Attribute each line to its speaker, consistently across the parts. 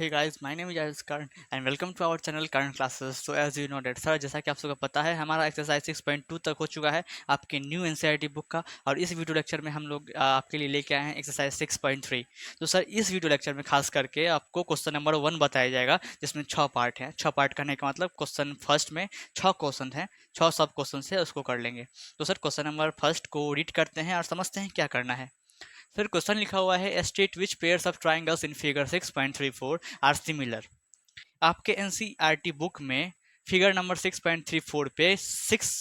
Speaker 1: Hey guys, my name is Ajaz Karan and welcome to our channel Karan Classes. So as you know that sir जैसा कि आप सबको पता है हमारा एक्सरसाइज 6.2 तक हो चुका है आपके न्यू एनसीईआरटी बुक का। और इस वीडियो लेक्चर में हम लोग आपके लिए लेके आए हैं एक्सरसाइज 6.3। तो सर इस वीडियो लेक्चर में खास करके आपको क्वेश्चन नंबर 1 बताया जाएगा जिसमें 6 पार्ट हैं। 6 पार्ट करने का मतलब क्वेश्चन फर्स्ट में 6 क्वेश्चन हैं, 6 सब क्वेश्चन है उसको कर लेंगे। तो सर क्वेश्चन नंबर फर्स्ट को रीड करते हैं और समझते हैं क्या करना है। फिर क्वेश्चन लिखा हुआ है state which pairs of triangles in figure 6.34 are similar. आपके एनसीईआरटी बुक में फिगर नंबर 6.34 पे 6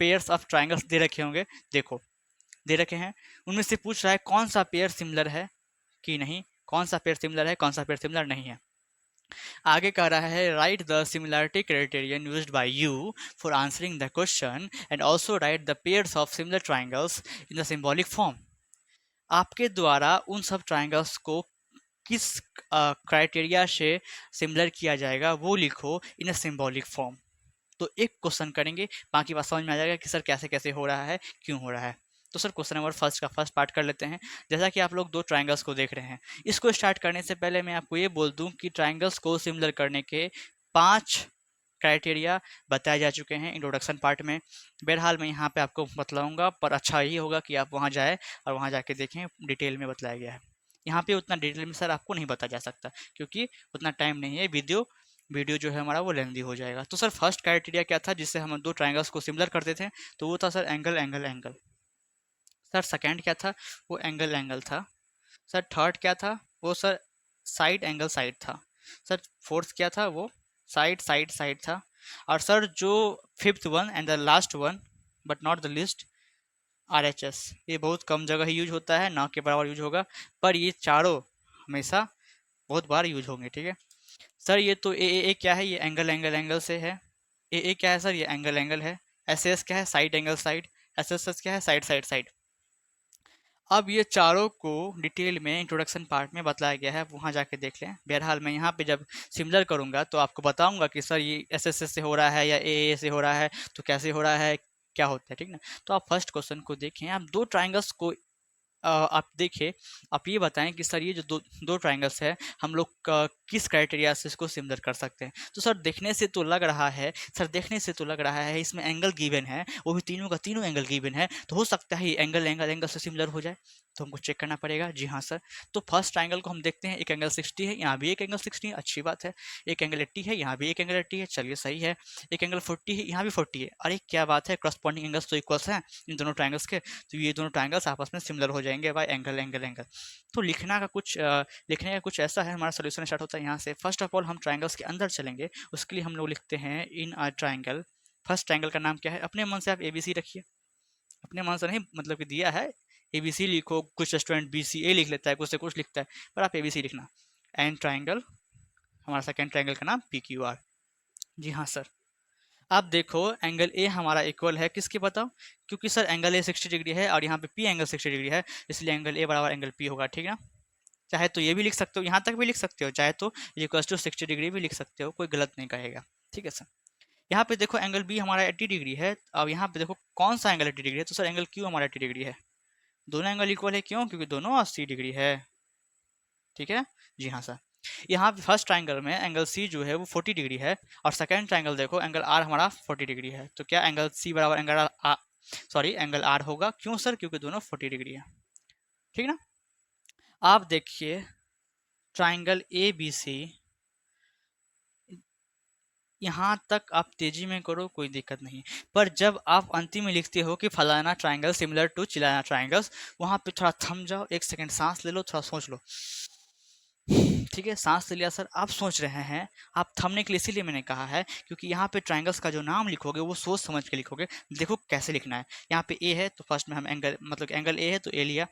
Speaker 1: पेयर्स ऑफ ट्राइंगल्स दे रखे होंगे। देखो दे रखे हैं, उनमें से पूछ रहा है कौन सा पेयर सिमिलर है कि नहीं, कौन सा पेयर सिमिलर है, कौन सा पेयर सिमिलर नहीं है। आगे कह रहा है right the similarity criterion used by you for answering the question and also right the pairs of similar triangles in the symbolic form. आपके द्वारा उन सब ट्राइंगल्स को किस क्राइटेरिया से सिमिलर किया जाएगा वो लिखो इन अ सिंबॉलिक फॉर्म। तो एक क्वेश्चन करेंगे, बाकी बात समझ में आ जाएगा कि सर कैसे कैसे हो रहा है, क्यों हो रहा है। तो सर क्वेश्चन नंबर फर्स्ट का फर्स्ट पार्ट कर लेते हैं। जैसा कि आप लोग दो ट्राइंगल्स को देख रहे हैं, इसको स्टार्ट करने से पहले मैं आपको ये बोल दूं कि ट्राइंगल्स को सिमिलर करने के 5 क्राइटेरिया बताए जा चुके हैं इंट्रोडक्शन पार्ट में। बहरहाल मैं यहाँ पे आपको बतलाऊंगा, पर अच्छा ये होगा कि आप वहाँ जाए और वहाँ जाके देखें, डिटेल में बताया गया है। यहाँ पे उतना डिटेल में सर आपको नहीं बताया जा सकता क्योंकि उतना टाइम नहीं है, वीडियो वीडियो जो है हमारा वो लेंदी हो जाएगा। तो सर फर्स्ट क्राइटेरिया क्या था जिससे हम दो ट्राइंगल्स को सिमिलर करते थे, तो वो था sir angle angle angle. Sir second क्या था, वो एंगल एंगल था। सर थर्ड क्या था, वो सर साइड एंगल साइड था। सर फोर्थ क्या था, वो साइड साइड साइड था। और सर जो fifth one and the last one but not the list, RHS, ये बहुत कम जगह ही यूज होता है, ना के बराबर यूज होगा, पर ये चारों हमेशा बहुत बार यूज होंगे। ठीक है सर, ये तो ए क्या है, ये एंगल एंगल एंगल से है। ए क्या है सर, ये एंगल एंगल है। एस एस क्या है, side angle side. S S क्या है, साइड साइड साइड। अब ये चारों को डिटेल में इंट्रोडक्शन पार्ट में बताया गया है, वहाँ जाके देख लें। बहरहाल मैं यहाँ पे जब सिमिलर करूँगा तो आपको बताऊँगा कि सर ये एस से हो रहा है या ए से हो रहा है, तो कैसे हो रहा है, क्या होता है। ठीक ना, तो आप फर्स्ट क्वेश्चन को देखें। आप दो ट्राइंगल्स को आप देखिए, आप ये बताएं कि सर ये जो दो दो ट्राइंगल्स है हम लोग किस क्राइटेरिया से इसको सिमिलर कर सकते हैं। तो सर देखने से तो लग रहा है, सर देखने से तो लग रहा है इसमें एंगल गिवन है, वो भी तीनों का तीनों एंगल गिवन है, तो हो सकता है ये एंगल एंगल एंगल से सिमिलर हो जाए। तो हमको चेक करना पड़ेगा। जी हाँ सर, तो फर्स्ट ट्राइंगल को हम देखते हैं, एक एंगल 60 है, यहाँ भी एक एंगल 60 है, अच्छी बात है। एक एंगल 80 है, यहाँ भी एक एंगल 80 है, चलिए सही है। एक एंगल 40 है, यहाँ भी 40 है, अरे क्या बात है, करस्पॉन्डिंग एंगल्स तो इक्वल्स हैं इन दोनों ट्राइंगल्स के, तो ये दोनों ट्राइंगल्स आपस में सिमिलर हो जाएंगे बाय एंगल एंगल एंगल। तो लिखने का कुछ ऐसा है, हमारा सोल्यूशन स्टार्ट होता है यहाँ से। फर्स्ट ऑफ ऑल हम ट्राइंगल्स के अंदर चलेंगे, उसके लिए हम लोग लिखते हैं इन अ ट्राइंगल। फर्स्ट ट्राइंगल का नाम क्या है, अपने मन से आप एबीसी रखिए, अपने मन से नहीं, मतलब कि दिया है एबीसी लिखो, कुछ स्टूडेंट बीसीए लिख लेता है, कुछ से कुछ लिखता है, पर आप एबीसी लिखना। एंड ट्राइंगल, हमारा सेकेंड ट्राइंगल का नाम पी क्यू आर। जी हाँ सर, आप देखो एंगल ए हमारा इक्वल है किसके बताओ, क्योंकि सर एंगल ए 60 डिग्री है और यहाँ पे पी एंगल 60 डिग्री है, इसलिए एंगल ए बराबर एंगल पी होगा। ठीक है ना, चाहे तो ये भी लिख सकते हो, यहाँ तक भी लिख सकते हो, चाहे तो इक्वल टू 60 डिग्री भी लिख सकते हो, कोई गलत नहीं कहेगा। ठीक है सर, यहाँ पे देखो एंगल बी हमारा 80 डिग्री है। अब यहाँ पे देखो कौन सा एंगल 80 डिग्री है, तो सर एंगल क्यू हमारा 80 डिग्री है। दोनों एंगल इक्वल है, क्यों, क्योंकि दोनों 80 डिग्री है। ठीक है, जी हाँ सर। यहाँ पे फर्स्ट ट्राइंगल में एंगल सी जो है वो 40 डिग्री है, और सेकंड ट्राइंगल देखो एंगल आर हमारा 40 डिग्री है, तो क्या एंगल सी बराबर एंगल सॉरी एंगल आर होगा, क्यों सर, क्योंकि दोनों 40 डिग्री है। ठीक ना, आप देखिए ट्राइंगल ए बी सी, यहाँ तक आप तेजी में करो कोई दिक्कत नहीं, पर जब आप अंतिम में लिखते हो कि फलाना ट्राइंगल सिमिलर टू चिलाना ट्राइंगल्स, वहाँ पे थोड़ा थम जाओ, एक सेकंड सांस ले लो, थोड़ा सोच लो। ठीक है, सांस ले लिया सर, आप सोच रहे हैं, आप थमने के लिए इसीलिए मैंने कहा है क्योंकि यहाँ पे ट्राइंगल्स का जो नाम लिखोगे वो सोच समझ के लिखोगे। देखो कैसे लिखना है, यहाँ पे ए है तो फर्स्ट में हम एंगल, मतलब एंगल ए है तो ए लिया,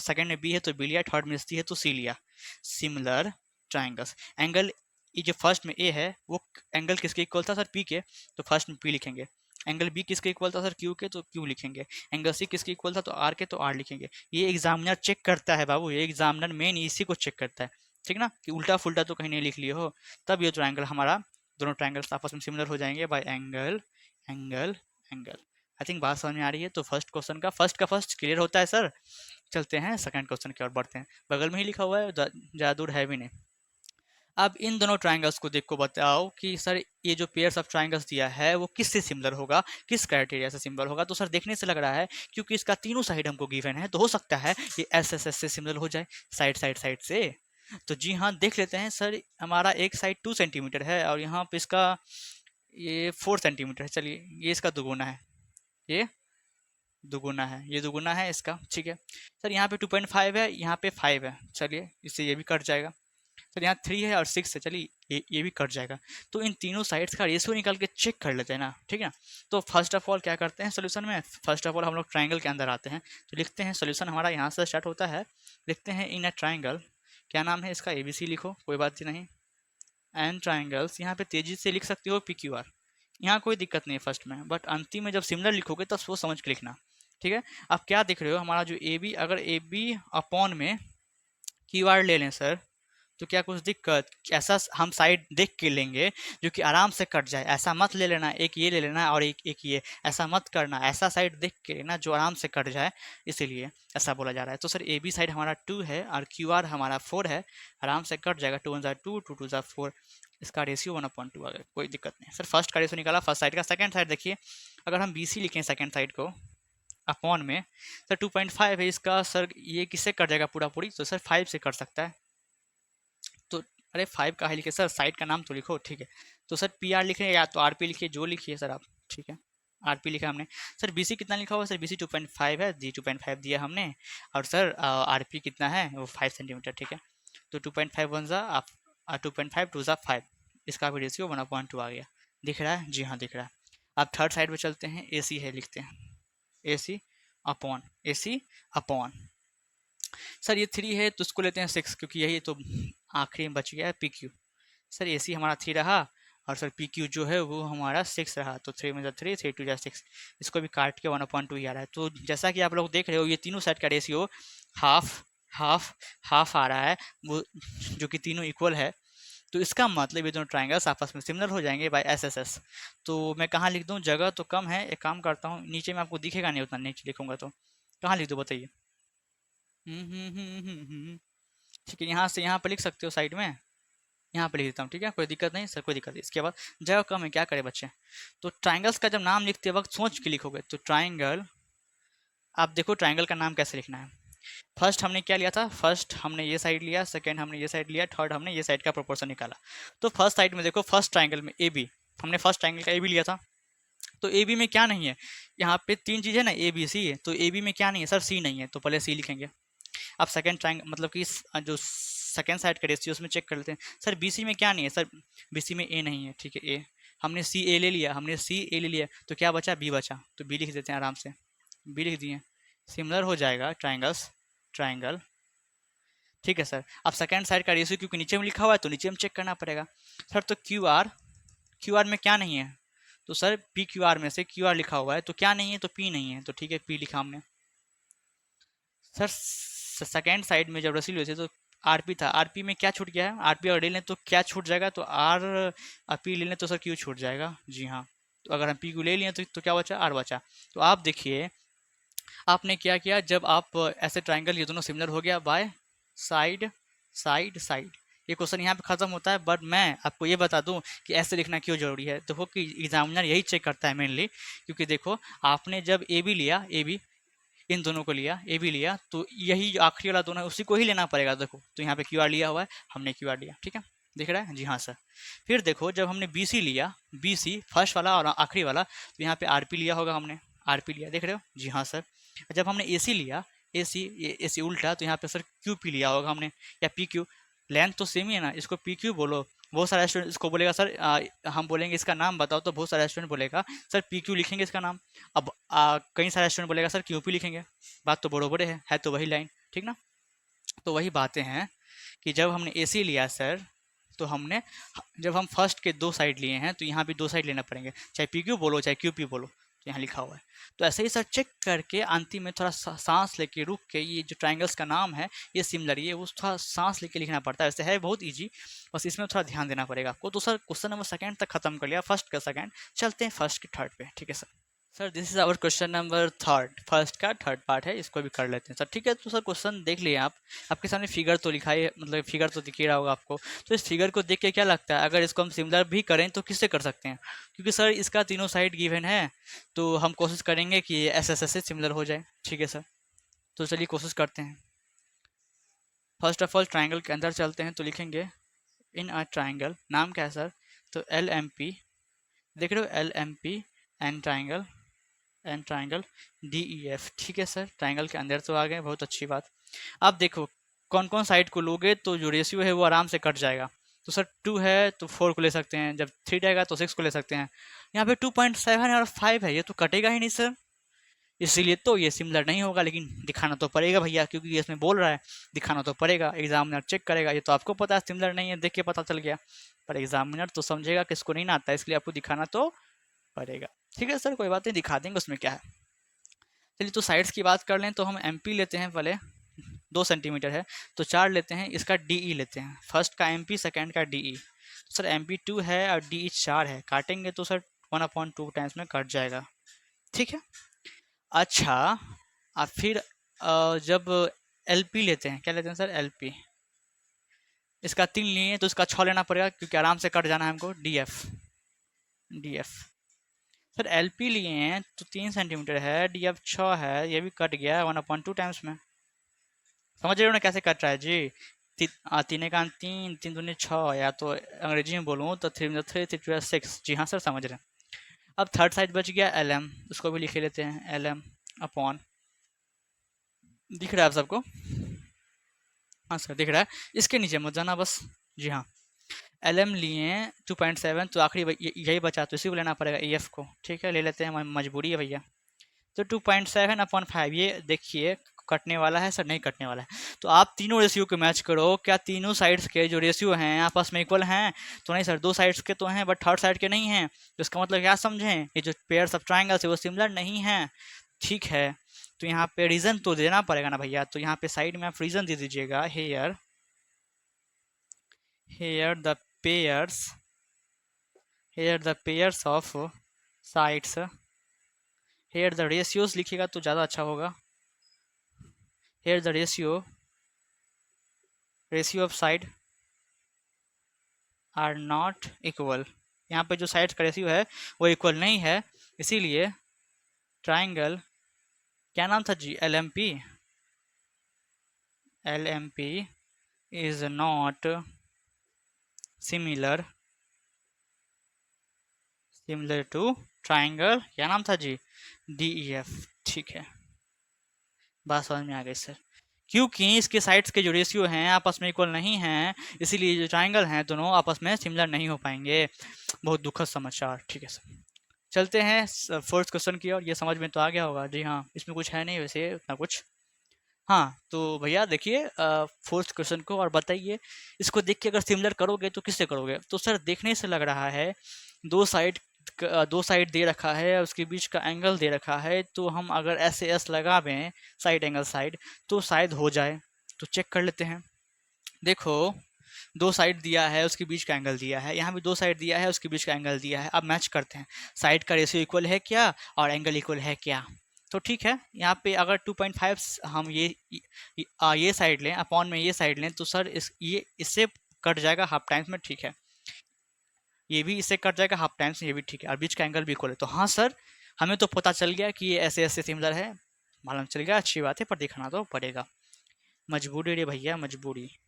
Speaker 1: सेकंड में बी है तो बी लिया, थर्ड में सी है तो सी लिया। सिमिलर ट्राइंगल्स, एंगल ये जो फर्स्ट में ए है वो एंगल किसके इक्वल था सर, पी के, तो फर्स्ट में पी लिखेंगे। एंगल बी किसके इक्वल था सर, क्यू के, तो क्यू लिखेंगे। एंगल सी किसके इक्वल था, तो आर के, तो आर लिखेंगे। ये एग्जामिनर चेक करता है बाबू, ये एग्जामिनर मेन इसी को चेक करता है। ठीक ना, कि उल्टा फुल्टा तो कहीं नहीं लिख लिए हो। तब ये ट्राइंगल हमारा, दोनों ट्राइंगल्स आपस में सिमिलर हो जाएंगे bye angle angle angle. I think बात समझ में आ रही है। तो फर्स्ट क्वेश्चन का फर्स्ट क्लियर होता है सर। चलते हैं सेकंड क्वेश्चन की ओर बढ़ते हैं, बगल में ही लिखा हुआ है, ज़्यादा दूर है भी नहीं। अब इन दोनों ट्राइंगल्स को देख को बताओ कि सर ये जो पेयर्स ऑफ ट्राइंगल्स दिया है वो किससे सिमिलर होगा, किस क्राइटेरिया से सिमिलर होगा। तो सर देखने से लग रहा है क्योंकि इसका तीनों साइड हमको गिवन है तो हो सकता है ये एस एस एस से सिमिलर हो जाए, साइड साइड साइड से। तो जी हाँ, देख लेते हैं सर, हमारा एक साइड 2 सेंटीमीटर है और यहाँ पे इसका ये 4 सेंटीमीटर है। चलिए ये इसका दुगुना है, ये दुगुना है, ये दुगुना है इसका, ठीक है। सर यहाँ पे 2.5 है, यहाँ पे 5 है, चलिए इससे ये भी कट जाएगा। सर यहाँ 3 है और 6 है, चलिए ये भी कट जाएगा। तो इन तीनों साइड्स का रेशियो निकाल के चेक कर लेते हैं ना, ठीक है ना। तो फर्स्ट ऑफ ऑल क्या करते हैं सोल्यूशन में, फर्स्ट ऑफ ऑल हम लोग ट्राइंगल के अंदर आते हैं। तो लिखते हैं सोल्यूशन हमारा यहाँ से स्टार्ट होता है, लिखते हैं इन अ ट्राइंगल, क्या नाम है इसका, ABC लिखो, कोई बात ही नहीं। एंड ट्राइंगल्स, यहाँ पे तेजी से लिख सकते हो PQR, यहाँ कोई दिक्कत नहीं है फर्स्ट में, बट अंतिम में जब सिमिलर लिखोगे तब सोच समझ के लिखना, ठीक है। अब क्या देख रहे हो, हमारा जो AB, अगर AB अपॉन में QR ले लें सर, तो क्या कुछ दिक्कत, ऐसा हम साइड देख के लेंगे जो कि आराम से कट जाए, ऐसा मत ले लेना एक ये ले लेना और एक ये, ऐसा मत करना, ऐसा साइड देख के लेना जो आराम से कट जाए, इसीलिए ऐसा बोला जा रहा है। तो सर AB साइड हमारा 2 है और QR हमारा 4 है, आराम से कट जाएगा, 2 1 2 2 2 4, इसका रेशियो 1/2 आ गया, कोई दिक्कत नहीं। सर फर्स्ट का रेशियो निकाला फर्स्ट साइड का। सेकंड साइड देखिए, अगर हम BC लिखें सेकंड साइड को अपॉन में, सर 2.5 है इसका, सर ये किससे कट जाएगा पूरा पूरी, तो सर 5 से कट सकता है। तो अरे 5 का है लिखे सर, साइड का नाम तो लिखो, ठीक है। तो सर PR लिखे या तो RP लिखिए, जो लिखिए सर आप, ठीक है। RP लिखा हमने। सर BC कितना लिखा हुआ, सर BC 2.5 है, जी 2.5 दिया हमने, और सर RP कितना है वो 5 सेंटीमीटर, ठीक है। तो 2.5 वन ज़ा आप 2.5 टू ज़ा 5, इसका भी रेशियो 1/2 आ गया, दिख रहा है, जी हाँ दिख रहा है। अब थर्ड साइड पे चलते हैं, AC है, लिखते हैं AC upon, AC upon, sir ये 3 है तो उसको लेते हैं 6, क्योंकि यही तो आखिरी में बच गया है PQ। सर AC हमारा 3 रहा और सर PQ जो है वो हमारा 6 रहा, तो 3 में 3 3 2 6, इसको भी काट के 1/2 ही आ रहा है। तो जैसा कि आप लोग देख रहे हो ये तीनों साइड का रेशियो हाफ हाफ हाफ आ रहा है, वो जो कि तीनों इक्वल है। तो इसका मतलब ये दोनों ट्राइंगल्स आपस में सिमिलर हो जाएंगे बाय SSS। तो मैं कहाँ लिख दूँ, जगह तो कम है, एक काम करता हूँ, नीचे में आपको दिखेगा नहीं उतना, नीचे लिखूंगा तो कहाँ लिख दूँ बताइए। ठीक है, यहाँ से यहाँ पर लिख सकते हो साइड में, यहाँ पे लिख देता हूँ, ठीक है, कोई दिक्कत नहीं सर, कोई दिक्कत नहीं। इसके बाद जगह कम है, क्या करें बच्चे, तो ट्राइंगल्स का जब नाम लिखते वक्त सोच के लिखोगे। तो ट्राइंगल, आप देखो ट्राइंगल का नाम कैसे लिखना है। फर्स्ट हमने क्या लिया था, फर्स्ट हमने ये साइड लिया, सेकंड हमने ये साइड लिया, थर्ड हमने ये साइड का प्रोपोर्शन निकाला। तो फर्स्ट साइड में देखो, फर्स्ट ट्राइंगल में AB, हमने फर्स्ट ट्राइंगल का AB लिया था। तो AB में क्या नहीं है, यहाँ पे 3 चीज़ है ना, ABC है, तो AB में क्या नहीं है सर, C नहीं है, तो पहले C लिखेंगे। अब सेकंड ट्राइंगल मतलब कि जो सेकंड साइड का रेशियो उसमें चेक कर लेते हैं। सर BC में क्या नहीं है, सर BC में A नहीं है, ठीक है, A हमने CA ले लिया, हमने CA ले लिया, तो क्या बचा, B बचा, तो B लिख देते हैं आराम से, B लिख दिए, सिमिलर हो जाएगा ट्राइंगल्स, ट्राइंगल, ठीक है सर। अब सेकंड साइड का रेशियो क्योंकि नीचे में लिखा हुआ है तो नीचे में चेक करना पड़ेगा। सर तो QR में क्या नहीं है, तो सर PQR में से QR लिखा हुआ है, तो क्या नहीं है, तो P नहीं है, तो ठीक है P लिखा हमने। सर सेकेंड साइड में जब रेशियो लेते तो RP था, RP में क्या छूट गया है, RP अगर ले लें तो क्या छूट जाएगा, तो P ले लें तो सर Q छूट जाएगा, जी हाँ। तो अगर हम P को ले लिए तो क्या बचा, R बचा। तो आप देखिए आपने क्या किया, जब आप ऐसे ट्राइंगल ये दोनों सिमिलर हो गया बाय साइड साइड साइड, ये क्वेश्चन यहाँ पे खत्म होता है। बट मैं आपको ये बता दूं कि ऐसे लिखना क्यों जरूरी है, देखो कि एग्जामिनर यही चेक करता है मेनली, क्योंकि देखो आपने जब AB लिया, AB इन दोनों को लिया, AB लिया, तो यही आखिरी वाला दोनों है उसी को ही लेना पड़ेगा। देखो तो यहाँ पे QR लिया हुआ है, हमने QR लिया, ठीक है, दिख रहा है, जी हाँ सर। फिर देखो जब हमने BC लिया, BC फर्स्ट वाला और आखिरी वाला, तो यहाँ पे RP लिया होगा, हमने RP लिया, देख रहे हो, जी हाँ सर। जब हमने AC लिया, AC उल्टा, तो यहाँ पे सर QP लिया होगा हमने, या PQ, लेंथ तो सेम ही है ना, इसको PQ बोलो। बहुत सारा स्टूडेंट इसको बोलेगा सर हम बोलेंगे इसका नाम बताओ, तो बहुत सारा स्टूडेंट बोलेगा सर PQ लिखेंगे इसका नाम। अब कई सारे स्टूडेंट बोलेगा सर QP लिखेंगे, बात तो बड़े है तो वही लाइन, ठीक ना। तो वही बातें हैं कि जब हमने AC लिया सर, तो हमने जब हम फर्स्ट के 2 साइड लिए हैं तो यहाँ भी 2 साइड लेना पड़ेंगे, चाहे PQ बोलो चाहे QP बोलो, तो यहाँ लिखा हुआ है। तो ऐसे ही सर चेक करके अंतिम में थोड़ा सांस लेके रुक के, ये जो ट्राइंगल्स का नाम है ये सिमिलर, ये उस थोड़ा सांस लेके लिखना पड़ता है। वैसे है बहुत ईजी, बस इसमें थोड़ा ध्यान देना पड़ेगा आपको। तो सर क्वेश्चन नंबर सेकंड तक खत्म कर लिया, फर्स्ट का सेकंड, चलते हैं फर्स्ट के थर्ड पे, ठीक है sir. Sir this is our question number third, first का थर्ड पार्ट है, इसको भी कर लेते हैं सर। ठीक है, तो सर क्वेश्चन देख लिए आप, आपके सामने फिगर तो लिखा है, मतलब फिगर तो दिख ही रहा होगा आपको। तो इस फिगर को देख के क्या लगता है, अगर इसको हम सिमिलर भी करें तो किससे कर सकते हैं, क्योंकि सर इसका तीनों साइड गिवन है, तो हम कोशिश करेंगे कि ये एस एस एस से सिमिलर हो जाए। ठीक है सर, तो चलिए कोशिश करते हैं। फर्स्ट ऑफ ऑल ट्राइंगल के अंदर चलते हैं, तो लिखेंगे इन अ ट्राइंगल, नाम क्या है सर, तो एल एम पी, देख रहे हो L M P and triangle D E F. ठीक है सर, ट्राइंगल के अंदर तो आ गए, बहुत अच्छी बात। अब देखो कौन कौन साइड को लोगे तो जो रेशियो है वो आराम से कट जाएगा। तो सर 2 है तो 4 को ले सकते हैं, जब 3 रहेगा तो 6 को ले सकते हैं। यहाँ पे 2.7 है और 5 है, ये तो कटेगा ही नहीं सर, इसीलिए तो ये सिमिलर नहीं होगा। लेकिन दिखाना तो पड़ेगा भैया, क्योंकि ये इसमें बोल रहा है, दिखाना तो पड़ेगा, एग्जामिनर चेक करेगा। ये तो आपको पता है सिमिलर नहीं है, देख के पता चल गया, पर एग्जामिनर तो समझेगा कि इसको नहीं आता है, इसलिए आपको दिखाना तो पड़ेगा। ठीक है सर, कोई बात नहीं, दिखा देंगे, उसमें क्या है। चलिए तो साइड्स की बात कर लें तो हम एम पी लेते हैं पहले, 2 सेंटीमीटर है तो 4 लेते हैं, इसका डी ई लेते हैं, फर्स्ट का एम पी सेकेंड का D E. Sir M P 2 है और डी ई 4 है, काटेंगे तो सर 1/2 टाइम्स में कट जाएगा। ठीक है, अच्छा अब फिर जब एल पी लेते हैं, क्या लेते हैं सर, एल पी, इसका 3 लिए तो इसका 6 लेना पड़ेगा, क्योंकि आराम से कट जाना है हमको, D F, D F. Sir L P लिए हैं तो 3 सेंटीमीटर है, डी एफ 6 है, ये भी कट गया 1/2 टाइम्स में। समझ रहे हो ना कैसे कट रहा है जी। तीन का 3, 3 दूनी 6, या तो अंग्रेजी में बोलूँ तो 3 3 3 6। जी हाँ सर, समझ रहे हैं। अब थर्ड साइड बच गया एल एम, उसको भी लिखे लेते हैं, एल एम अपॉन, दिख रहा है आप सबको, हाँ सर दिख रहा है, इसके नीचे मत जाना बस। जी हाँ, एल एम लिए 2.7, तो आखिरी यही बचा, तो इसी को लेना पड़ेगा ई एफ को। ठीक है, ले लेते हैं, मजबूरी है भैया। तो 2.7/5, ये देखिए कटने वाला है सर, नहीं कटने वाला है। तो आप तीनों रेशियो को मैच करो, क्या तीनों साइड्स के जो रेशियो हैं आपस में इक्वल हैं, तो नहीं सर, 2 साइड्स के तो हैं बट थर्ड साइड के नहीं हैं, तो इसका मतलब क्या समझें, ये जो पेयर्स ऑफ ट्राइंगल्स है वो सिमिलर नहीं है। ठीक है, तो यहाँ पे रीजन तो देना पड़ेगा ना भैया, तो यहाँ पे साइड में आप रीजन दे दीजिएगा, here here the pairs here the pairs of sides, here the ratios लिखिएगा तो ज़्यादा अच्छा होगा, here the ratio of side are not equal. यहाँ पे जो साइड्स का रेशियो है वो इक्वल नहीं है, इसीलिए ट्राइंगल, क्या नाम था जी, L M P is not similar similar to triangle, क्या नाम था जी, डी ई एफ। ठीक है, बात समझ में आ गई सर, क्योंकि इसके साइड्स के जो रेशियो हैं आपस में इक्वल नहीं हैं, इसीलिए जो ट्राइंगल हैं दोनों आपस में सिमिलर नहीं हो पाएंगे। बहुत दुखद समाचार। ठीक है सर, चलते हैं फोर्थ क्वेश्चन की और, ये समझ में तो आ गया होगा। जी हाँ, इसमें कुछ है नहीं वैसे उतना कुछ। हाँ तो भैया देखिए फोर्थ क्वेश्चन को और बताइए, इसको देख के अगर सिमिलर करोगे तो किससे करोगे, तो सर देखने से लग रहा है दो साइड दो साइड दे रखा है, उसके बीच का एंगल दे रखा है, तो हम अगर ऐसे एस लगा दें, साइड एंगल साइड, तो शायद हो जाए। तो चेक कर लेते हैं, देखो 2 साइड दिया है, उसके बीच का एंगल दिया है, यहाँ भी 2 साइड दिया है, उसके बीच का एंगल दिया है। अब मैच करते हैं, साइड का रेशियो इक्वल है क्या और एंगल इक्वल है क्या। तो ठीक है, यहाँ पे अगर 2.5 हम ये साइड लें, अपॉन में ये साइड लें, तो सर ये इससे कट जाएगा हाफ टाइम्स में। ठीक है, ये भी इससे कट जाएगा हाफ टाइम्स में, ये भी ठीक है, और बीच का एंगल भी इक्वल है। तो हाँ सर, हमें तो पता चल गया कि ये ऐसे ऐसे सिमिलर है, मालूम चल गया, अच्छी बात है, पर दिखाना तो पड़ेगा, मजबूरी रे भैया, मजबूरी।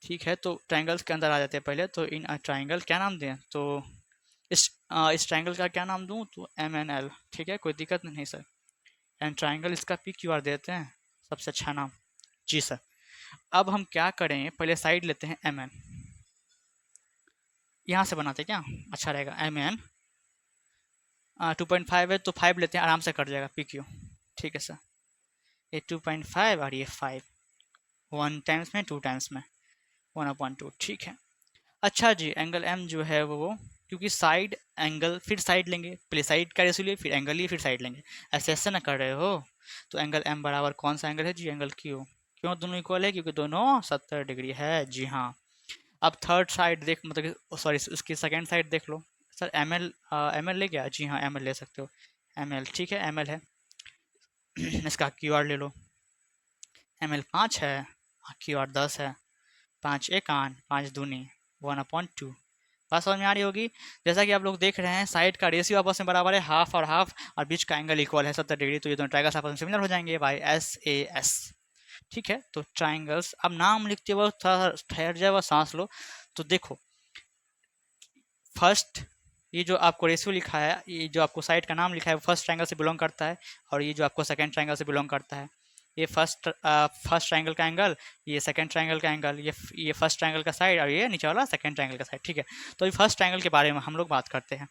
Speaker 1: ठीक है, तो ट्राइंगल्स के अंदर आ जाते हैं पहले, तो इन ट्राइंगल क्या नाम दें, तो इस ट्राइंगल का क्या नाम दूं, तो एम एन एल। ठीक है, कोई दिक्कत नहीं सर, एंड ट्राइंगल इसका पी क्यू आर देते हैं, सबसे अच्छा नाम। जी सर, अब हम क्या करें, पहले साइड लेते हैं एम एन, यहाँ से बनाते हैं क्या, अच्छा रहेगा, एम एन 2.5 है तो 5 लेते हैं, आराम से कट जाएगा पी क्यू। ठीक है सर, ये 2.5 और ये 5, 1 टाइम्स में 2 टाइम्स में 1/2। ठीक है, अच्छा जी, एंगल एम जो है वो क्योंकि साइड एंगल, फिर साइड लेंगे, पहले साइड का रेशियो लिए, फिर एंगल लिए, फिर साइड लेंगे, ऐसे ऐसे ना कर रहे हो। तो एंगल एम बराबर कौन सा एंगल है जी, एंगल क्यू। क्यों दोनों इक्वल है, क्योंकि दोनों 70 डिग्री है। जी हाँ, अब थर्ड साइड देख, मतलब सॉरी उसकी सेकेंड साइड देख लो। सर एम एल ले गया, जी हाँ एम एल ले सकते हो, ml, ठीक है ml है। इसका क्यूआर ले लो, ml 5 है, क्यूआर 10 है, 5 एक आन 5 दूनी 1/2। बात समझ में आ रही होगी। जैसा कि आप लोग देख रहे हैं साइड का रेशियो आपस में बराबर है, हाफ और हाफ, और बीच का एंगल इक्वल है 70 डिग्री, तो ये दोनों ट्रायंगल्स आपस में सिमिलर हो जाएंगे बाय SAS। ठीक है, तो ट्रायंगल्स, अब नाम लिखते वक्त थोड़ा ठहर जाए व सांस लो। तो देखो फर्स्ट, ये जो आपको रेशियो लिखा है, ये जो आपको साइड का नाम लिखा है वो फर्स्ट ट्रायंगल से बिलोंग करता है, और ये जो आपको सेकंड ट्रायंगल से बिलोंग करता है। ये फर्स्ट ट्रायंगल का एंगल, ये सेकंड ट्रायंगल का एंगल, ये फर्स्ट ट्रायंगल का साइड, और ये नीचे वाला सेकंड ट्रायंगल का साइड। ठीक है, तो अभी फर्स्ट ट्रायंगल के बारे में हम लोग बात करते हैं।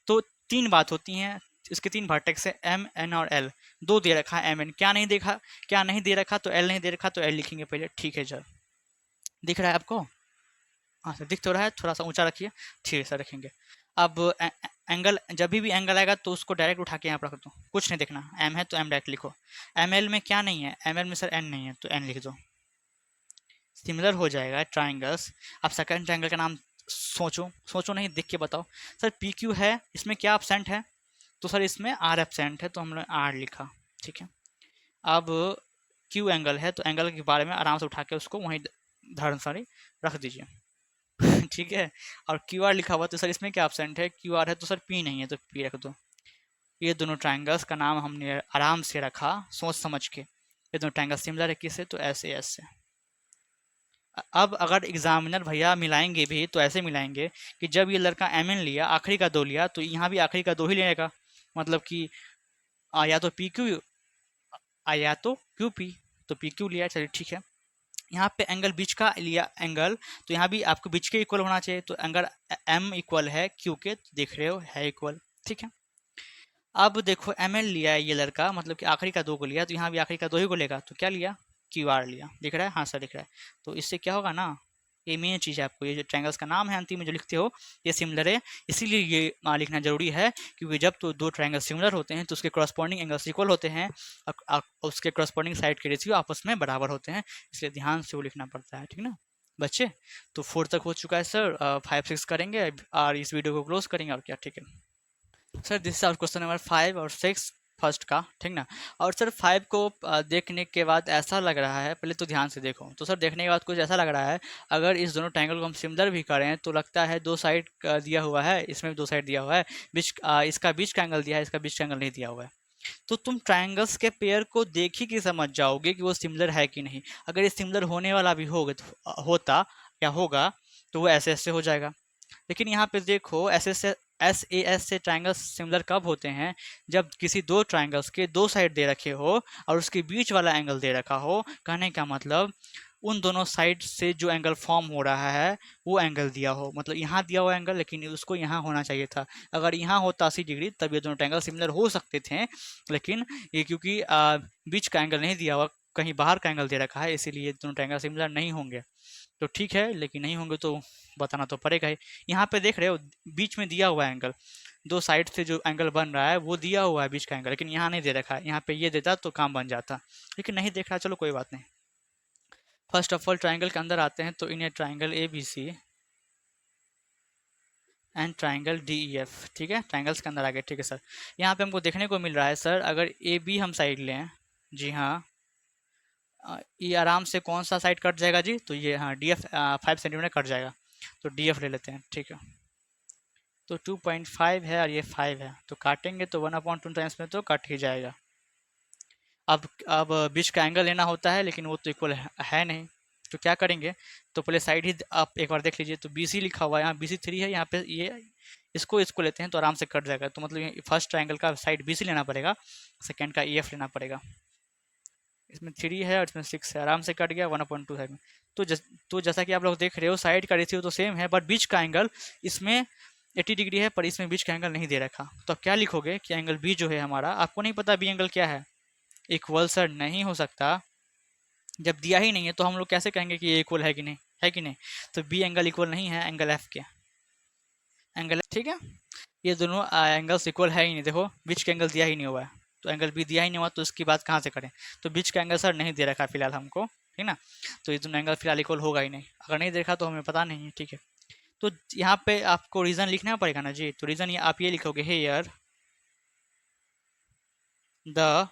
Speaker 1: तो तीन बात होती हैं, इसके तीन वर्टेक्स है M, N और L। दो दे रखा है M, N, क्या नहीं दे रखा, तो L नहीं दे रखा तो L लिखेंगे पहले। ठीक है सर, दिख रहा है आपको? हाँ सर, दिख तो रहा है, थोड़ा सा ऊंचा रखिए। ठीक है सर, रखेंगे। अब एंगल, जब भी एंगल आएगा तो उसको डायरेक्ट उठा के यहाँ पर रख दो, कुछ नहीं देखना। एम है तो एम डायरेक्ट लिखो। एम एल में क्या नहीं है, एम एल में सर एन नहीं है तो एन लिख दो, सिमिलर हो जाएगा ट्राइंगल्स। अब सेकंड ट्राइंगल का नाम सोचो, सोचो नहीं देख के बताओ। सर पी क्यू है, इसमें क्या एब्सेंट है, तो सर इसमें आर एब्सेंट है, तो हमने आर लिखा। ठीक है, अब क्यू एंगल है, तो एंगल के बारे में आराम से उठा के उसको वहीं धर्म सॉरी रख दीजिए। ठीक है, और क्यू आर लिखा हुआ तो सर इसमें क्या एब्सेंट है, क्यू आर है, तो सर पी नहीं है तो पी रख दो। ये दोनों ट्रायंगल्स का नाम हमने आराम से रखा सोच समझ के। ये दोनों ट्रायंगल सिमिलर है किससे, तो ऐसे ऐसे। अब अगर एग्जामिनर भैया मिलाएंगे भी तो ऐसे मिलाएंगे कि जब ये लड़का एम एन लिया, आखिरी का 2 लिया, तो यहाँ भी आखिरी का 2 ही लेगा। मतलब कि या तो पी क्यू या तो क्यू पी, तो पी क्यू लिया, चलिए ठीक है। यहाँ पे एंगल बीच का लिया एंगल, तो यहाँ भी आपको बीच के इक्वल होना चाहिए, तो एंगल एम इक्वल है क्यू के, तो देख रहे हो है इक्वल। ठीक है, अब देखो एम एल लिया है ये लड़का, मतलब कि आखिरी का 2 को लिया, तो यहाँ भी आखिरी का 2 ही को लेगा, तो क्या लिया, क्यू आर लिया। दिख रहा है? हाँ सर दिख रहा है। तो इससे क्या होगा ना, ये मेन चीज़ है, आपको ये जो ट्रायंगल्स का नाम है अंतिम में जो लिखते हो ये सिमिलर है, इसीलिए ये लिखना जरूरी है, क्योंकि जब तो दो ट्रायंगल सिमिलर होते हैं तो उसके करस्पॉन्डिंग एंगल्स इक्वल होते हैं, उसके करस्पॉन्डिंग साइड के रेशियो आपस में बराबर होते हैं, इसलिए ध्यान से वो लिखना पड़ता है। ठीक ना बच्चे? तो 4 तक हो चुका है सर, 5 6 करेंगे और इस वीडियो को क्लोज करेंगे, और क्या। ठीक है sir, this is our question number 5 और 6 फर्स्ट का। ठीक ना, और सर 5 को देखने के बाद ऐसा लग रहा है, पहले तो ध्यान से देखो, तो सर देखने के बाद कुछ ऐसा लग रहा है, अगर इस दोनों ट्रायंगल को हम सिमिलर भी करें तो लगता है 2 साइड दिया हुआ है, इसमें भी 2 साइड दिया हुआ है, इसका बीच का एंगल दिया है, इसका बीच का एंगल नहीं दिया हुआ है। तो तुम ट्रायंगल्स के पेयर को देख ही के समझ जाओगे कि वो सिमिलर है कि नहीं। अगर ये सिमिलर होने वाला भी होगा तो होता या होगा तो वो ऐसे ऐसे हो जाएगा। लेकिन यहाँ पे देखो एस से ट्रायंगल्स सिमिलर कब होते हैं, जब किसी दो ट्रायंगल्स के 2 साइड दे रखे हो और उसके बीच वाला एंगल दे रखा हो। कहने का मतलब उन दोनों साइड से जो एंगल फॉर्म हो रहा है वो एंगल दिया हो, मतलब यहाँ दिया हुआ एंगल लेकिन उसको यहाँ होना चाहिए था। अगर यहाँ होता 80 डिग्री तब ये दोनों ट्रायंगल सिमिलर हो सकते थे, लेकिन ये क्योंकि बीच का एंगल नहीं दिया हुआ, कहीं बाहर का एंगल दे रखा है, इसीलिए दोनों ट्रायंगल सिमिलर नहीं होंगे। तो ठीक है, लेकिन नहीं होंगे तो बताना तो पड़ेगा ही। यहाँ पे देख रहे हो बीच में दिया हुआ एंगल, 2 साइड से जो एंगल बन रहा है वो दिया हुआ है बीच का एंगल, लेकिन यहाँ नहीं दे रखा है। यहाँ पे ये देता तो काम बन जाता, लेकिन नहीं देख रहा। चलो कोई बात नहीं। फर्स्ट ऑफ ऑल ट्राइंगल के अंदर आते हैं, तो इन्हें triangle A B C and triangle D E F. ठीक है, ट्राइंगल्स के अंदर आ गए। ठीक है सर, यहाँ पे हमको देखने को मिल रहा है सर, अगर ए बी हम साइड लें, जी हाँ, ये आराम से कौन सा साइड कट जाएगा जी, तो ये हाँ डी एफ 5 सेंटीमीटर कट जाएगा, तो डी एफ ले लेते हैं। ठीक है, तो 2.5 है और ये 5 है, तो काटेंगे तो 1/2 टाइम्स में तो कट ही जाएगा। अब बीच का एंगल लेना होता है, लेकिन वो तो इक्वल है नहीं, तो क्या करेंगे, तो पहले साइड ही आप एक बार देख लीजिए, तो बी सी लिखा हुआ है, यहाँ बी सी 3 है, यहाँ पे ये इसको लेते हैं तो आराम से कट जाएगा। तो मतलब फर्स्ट ट्राइंगल का साइड बी सी लेना पड़ेगा, सेकेंड का ई एफ लेना पड़ेगा। इसमें 3 है और इसमें 6 है, आराम से कट गया 1/2 साइड में। तो जैसा कि आप लोग देख रहे हो साइड का रेशियो तो सेम है, बट बीच का एंगल इसमें 80 डिग्री है, पर इसमें बीच का एंगल नहीं दे रखा। तो आप क्या लिखोगे कि एंगल बी जो है हमारा, आपको नहीं पता बी एंगल क्या है, इक्वल सर नहीं हो सकता। जब दिया ही नहीं है तो हम लोग कैसे कहेंगे कि ये इक्वल है कि नहीं, है कि नहीं। तो बी एंगल इक्वल नहीं है एंगल एफ के, एंगल। ठीक है, ये दोनों एंगल्स इक्वल है ही नहीं। देखो बीच का एंगल दिया ही नहीं हुआ है, तो एंगल बी दिया ही नहीं हुआ, तो इसकी बात कहाँ से करें। तो बीच का एंगल सर नहीं दे रखा फिलहाल हमको, ठीक ना, तो ये दोनों एंगल फिलहाल इक्वल होगा ही नहीं। अगर नहीं देखा तो हमें पता नहीं है। ठीक है, तो यहाँ पे आपको रीज़न लिखना पड़ेगा ना जी, तो रीज़न आप ये लिखोगे hair the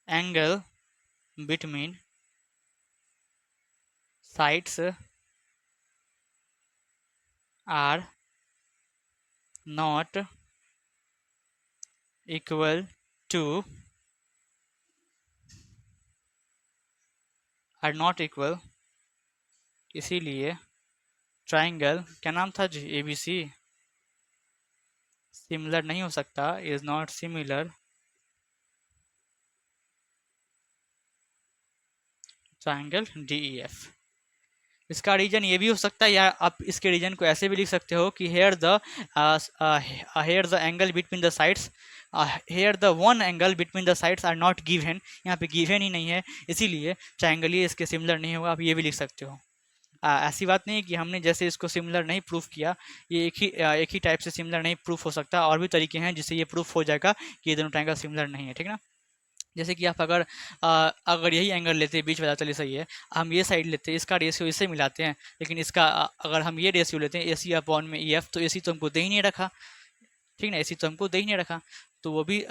Speaker 1: angle between sides are not equal to are not equal, इसीलिए ट्राइंगल क्या नाम था जी, ABC सिमिलर नहीं हो सकता, is not similar triangle DEF। इसका रीजन ये भी हो सकता है, या आप इसके रीजन को ऐसे भी लिख सकते हो कि here the angle between the sides, here the one angle between the sides are not given, यहाँ पे गिवन ही नहीं है, इसीलिए ट्राइंगल ये इसके सिमिलर नहीं होगा, आप ये भी लिख सकते हो। ऐसी बात नहीं है कि हमने जैसे इसको सिमिलर नहीं प्रूफ किया, ये एक ही टाइप से सिमिलर नहीं प्रूफ हो सकता, और भी तरीके हैं जिससे ये प्रूफ हो जाएगा कि ये दोनों ट्राइंगल सिमिलर नहीं है, ठीक ना। जैसे कि आप अगर यही एंगल लेते हैं बीच वाला, चलिए सही है, हम ये साइड लेते हैं, इसका रेशियो इससे मिलाते हैं, लेकिन इसका अगर हम ये रेशियो लेते हैं AC अपॉन में EF, तो AC तो हमको दे ही नहीं रखा, ठीक ना, AC तो हमको दे ही नहीं रखा, तो वो भी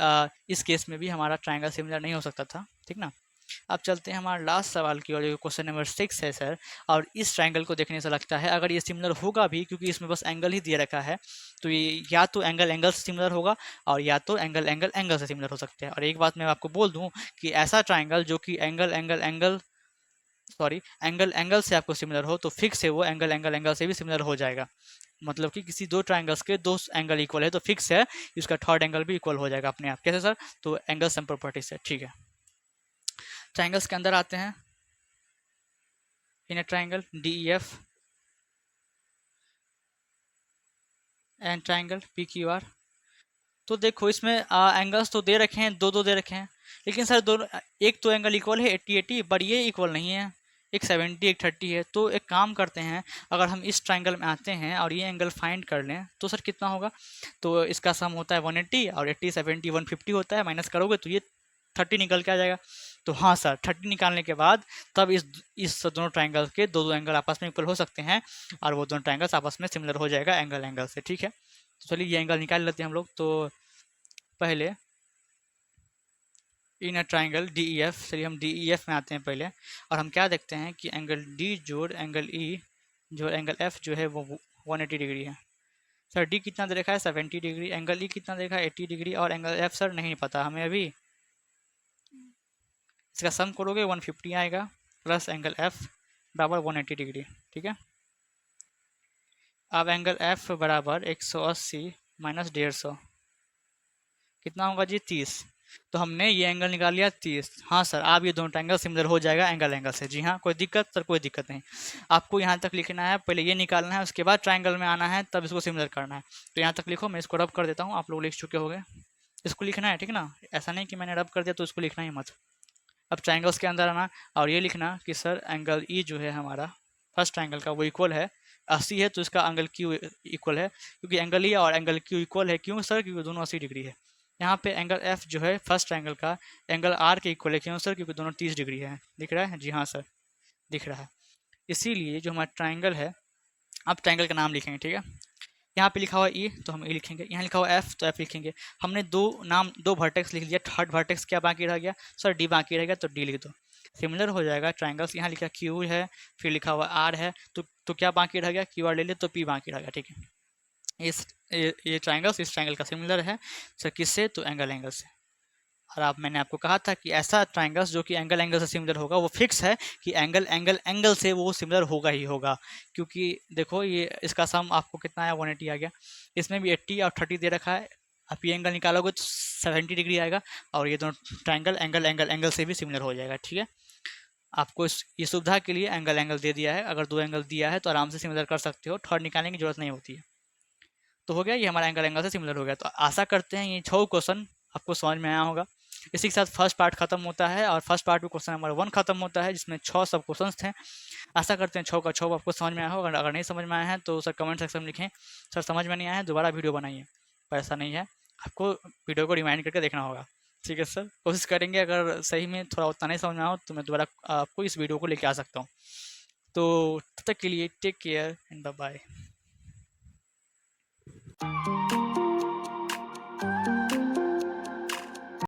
Speaker 1: इस केस में भी हमारा ट्राइंगल सिमिलर नहीं हो सकता था, ठीक ना। अब चलते हैं हमारे लास्ट सवाल की ओर, जो क्वेश्चन नंबर 6 है सर। और इस ट्राइंगल को देखने से लगता है अगर ये सिमिलर होगा भी, क्योंकि इसमें बस एंगल ही दिया रखा है, तो ये या तो एंगल एंगल से सिमिलर होगा, और या तो एंगल एंगल एंगल से सिमिलर हो सकते हैं। और एक बात मैं आपको बोल दूं कि ऐसा ट्राइंगल जो कि एंगल एंगल से आपको सिमिलर हो, तो फिक्स है वो एंगल एंगल एंगल से भी सिमिलर हो जाएगा। मतलब कि किसी दो ट्राइंगल्स के दो एंगल इक्वल है तो फिक्स है, इसका थर्ड एंगल भी इक्वल हो जाएगा अपने आप। कैसे सर? तो एंगल सम प्रॉपर्टी से, ठीक है। ट्राइंगल्स के अंदर आते हैं, in a triangle DEF and triangle PQR। तो देखो इसमें एंगल्स तो दे रखे हैं, दो दो दे रखे हैं, लेकिन सर दोनों, एक तो एंगल इक्वल है 80-80, पर ये इक्वल नहीं है, एक 70 एक 30 है। तो एक काम करते हैं, अगर हम इस ट्राइंगल में आते हैं और ये एंगल फाइंड कर लें, तो सर कितना होगा? तो इसका सम होता है 180, और 80 70 150 होता है, माइनस करोगे तो ये 30 निकल के आ जाएगा। तो हाँ सर, 30 निकालने के बाद तब इस दोनों ट्राइंगल के दो दो एंगल आपस में इक्वल हो सकते हैं, और वो दोनों ट्राइंगल्स आपस में सिमिलर हो जाएगा एंगल एंगल से, ठीक है। तो चलिए ये एंगल निकाल लेते हैं हम लोग। तो पहले इन अ ट्राइंगल DEF, चलिए हम DEF में आते हैं पहले, और हम क्या देखते हैं कि एंगल D जोड़ एंगल E जोड़ एंगल F जो है वो 180 डिग्री है। सर D कितना दे रखा है? 70 डिग्री। एंगल E कितना दे रखा है? 80 डिग्री। और एंगल F सर नहीं पता हमें अभी, इसका सम करोगे 150 आएगा, प्लस एंगल F बराबर 180 डिग्री, ठीक है। अब एंगल F बराबर 180 माइनस 150 कितना होगा जी? 30। तो हमने ये एंगल निकाल लिया 30। हाँ सर, आप ये दोनों ट्रायंगल सिमिलर हो जाएगा एंगल एंगल से। जी हाँ, कोई दिक्कत सर? कोई दिक्कत नहीं। आपको यहाँ तक लिखना है, पहले ये निकालना है, उसके बाद ट्रायंगल में आना है, तब इसको सिमिलर करना है। तो यहाँ तक लिखो, मैं इसको रब कर देता हूँ, आप लोग लिख चुके होंगे। इसको लिखना है, ठीक ना, ऐसा नहीं कि मैंने रब कर दिया तो इसको लिखना ही मत। अब ट्राइंगल्स के अंदर आना, और ये लिखना कि सर एंगल ई जो है हमारा फर्स्ट ट्राइंगल का, वो इक्वल है 80 है, तो इसका एंगल क्यू इक्वल है, क्योंकि एंगल ई और एंगल क्यू इक्वल है। क्यों सर? क्योंकि दोनों 80 डिग्री है। यहाँ पे एंगल एफ जो है फर्स्ट ट्राइंगल का एंगल आर के इक्वल है। क्यों सर? क्योंकि दोनों 30 डिग्री है। दिख रहा है? जी हाँ सर, दिख रहा है। इसीलिए जो हमारा ट्राइंगल है, आप ट्राइंगल का नाम लिखेंगे, ठीक है। यहाँ पे लिखा हुआ ई, तो हम ई लिखेंगे। यहाँ लिखा हुआ एफ, तो एफ लिखेंगे। हमने दो वर्टेक्स लिख लिया, थर्ड वर्टेक्स क्या बाकी रह गया? सर डी बाकी रह गया, तो डी लिख दो। सिमिलर हो जाएगा ट्राइंगल्स। यहाँ लिखा क्यू है, फिर लिखा हुआ आर है, तो क्या बाकी रह गया? क्यू आर ले ले, तो पी बाकी रह गया, ठीक है। ये ट्राइंगल्स इस ट्राइंगल का सिमिलर है सर, किससे? तो एंगल एंगल से। और मैंने आपको कहा था कि ऐसा ट्राइंगल्स जो कि एंगल एंगल से सिमिलर होगा, वो फिक्स है कि एंगल एंगल एंगल से वो सिमिलर होगा ही होगा। क्योंकि देखो ये इसका सम आपको कितना आया? 180 आ गया। इसमें भी 80 और 30 दे रखा है। आप ये एंगल निकालोगे तो 70 डिग्री आएगा, और ये दोनों ट्राइंगल एंगल एंगल एंगल से भी सिमिलर हो जाएगा, ठीक है। आपको ये सुविधा के लिए एंगल एंगल दे दिया है। अगर दो एंगल दिया है तो आराम से सिमिलर कर सकते हो, थर्ड निकालने की जरूरत नहीं होती है। तो हो गया, ये हमारा एंगल एंगल से सिमिलर हो गया। तो आशा करते हैं ये 6 क्वेश्चन आपको समझ में आया होगा। इसी के साथ फर्स्ट पार्ट खत्म होता है, और फर्स्ट पार्ट में क्वेश्चन नंबर 1 खत्म होता है, जिसमें 6 सब क्वेश्चन थे। आशा करते हैं 6 का 6 आपको समझ में आया होगा। अगर नहीं समझ में आया है तो सर कमेंट सेक्शन में लिखें, सर समझ में नहीं आया है, दोबारा वीडियो बनाइए। पर ऐसा नहीं है, आपको वीडियो को रिमाइंड करके देखना होगा, ठीक है सर। कोशिश करेंगे, अगर सही में थोड़ा उतना नहीं समझ में आओ तो मैं दोबारा आपको इस वीडियो को लेके आ सकता हूँ। तो तब तक के लिए take care and bye bye.